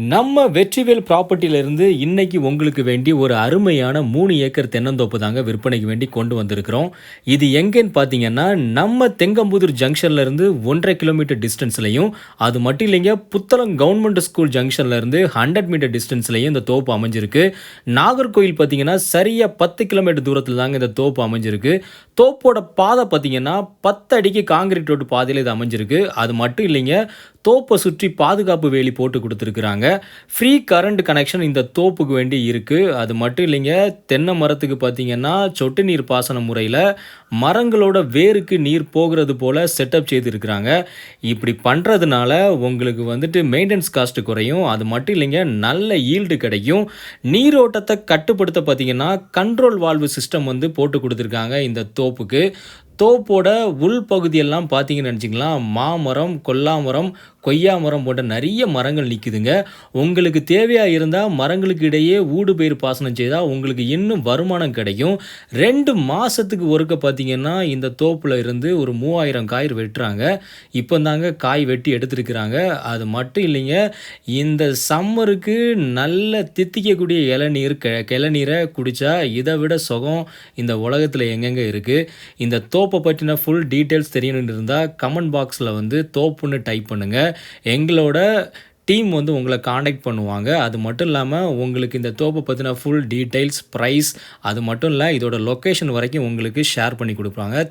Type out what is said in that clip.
நம்ம வெற்றிவேல் ப்ராப்பர்ட்டியிலிருந்து இன்னைக்கு உங்களுக்கு வேண்டி ஒரு அருமையான 3 ஏக்கர் தென்னந்தோப்பு தாங்க விற்பனைக்கு வேண்டி கொண்டு வந்திருக்கிறோம். இது எங்கேன்னு பார்த்தீங்கன்னா, நம்ம தெங்கம்புதூர் ஜங்ஷன்ல இருந்து 1½ கிலோமீட்டர் டிஸ்டன்ஸ்லயும், அது மட்டும் இல்லைங்க, புத்தளம் கவர்மெண்ட் ஸ்கூல் ஜங்ஷன்ல இருந்து 100 மீட்டர் டிஸ்டன்ஸ்லயும் இந்த தோப்பு அமைஞ்சிருக்கு. நாகர்கோயில் பார்த்தீங்கன்னா, சரியா 10 கிலோமீட்டர் தூரத்தில தாங்க இந்த தோப்பு அமைஞ்சிருக்கு. தோப்போட பாதை பார்த்தீங்கன்னா, 10 அடிக்கு கான்கிரீட் ரோடு பாதையில இது அமைஞ்சிருக்கு. அது மட்டும் இல்லைங்க, தோப்பை சுற்றி பாதுகாப்பு வேலி போட்டு கொடுத்துருக்குறாங்க. ஃப்ரீ கரண்ட் கனெக்ஷன் இந்த தோப்புக்கு வேண்டி இருக்குது. அது மட்டும் இல்லைங்க, தென்னை மரத்துக்கு பார்த்தீங்கன்னா சொட்டு நீர் பாசன முறையில் மரங்களோட வேருக்கு நீர் போகிறது போல் செட்டப் செய்திருக்கிறாங்க. இப்படி பண்ணுறதுனால உங்களுக்கு வந்துட்டு மெயின்டெனன்ஸ் காஸ்ட்டு குறையும். அது மட்டும் இல்லைங்க, நல்ல ஈல்டு கிடைக்கும். நீரோட்டத்தை கட்டுப்படுத்த பார்த்தீங்கன்னா கண்ட்ரோல் வால்வு சிஸ்டம் வந்து போட்டு கொடுத்துருக்காங்க இந்த தோப்புக்கு. தோப்போட உள்பகுதியெல்லாம் பார்த்தீங்கன்னு நினச்சிக்கலாம், மாமரம், கொல்லாமரம், கொய்யா மரம் போன்ற நிறைய மரங்கள் நிற்குதுங்க. உங்களுக்கு தேவையாக இருந்தால் மரங்களுக்கு இடையே ஊடுபயிர் பாசனம் செய்தால் உங்களுக்கு இன்னும் வருமானம் கிடைக்கும். 2 மாதத்துக்கு ஒருக்க பார்த்தீங்கன்னா இந்த தோப்பில் இருந்து ஒரு 3000 காய் வெட்டுறாங்க. இப்போ தாங்க காய் வெட்டி எடுத்துருக்குறாங்க. அது மட்டும் இல்லைங்க, இந்த சம்மருக்கு நல்ல தித்திக்கக்கூடிய இளநீர் கிளநீரை குடித்தா இதை விட சுகம் இந்த உலகத்தில் எங்கெங்கே இருக்குது. இந்த தோப்பை பற்றின ஃபுல் டீட்டெயில்ஸ் தெரியணும்னு இருந்தால் கமெண்ட் பாக்ஸில் வந்து தோப்புன்னு டைப் பண்ணுங்கள். எங்களோட டீம் வந்து உங்களை காண்டாக்ட் பண்ணுவாங்க. அது மட்டும் இல்லாமல் உங்களுக்கு இந்த தோப்பை பற்றின ஃபுல் டீட்டெயில்ஸ், ப்ரைஸ், அது மட்டும் இல்லை, இதோட லொக்கேஷன் வரைக்கும் உங்களுக்கு ஷேர் பண்ணி கொடுப்பாங்க.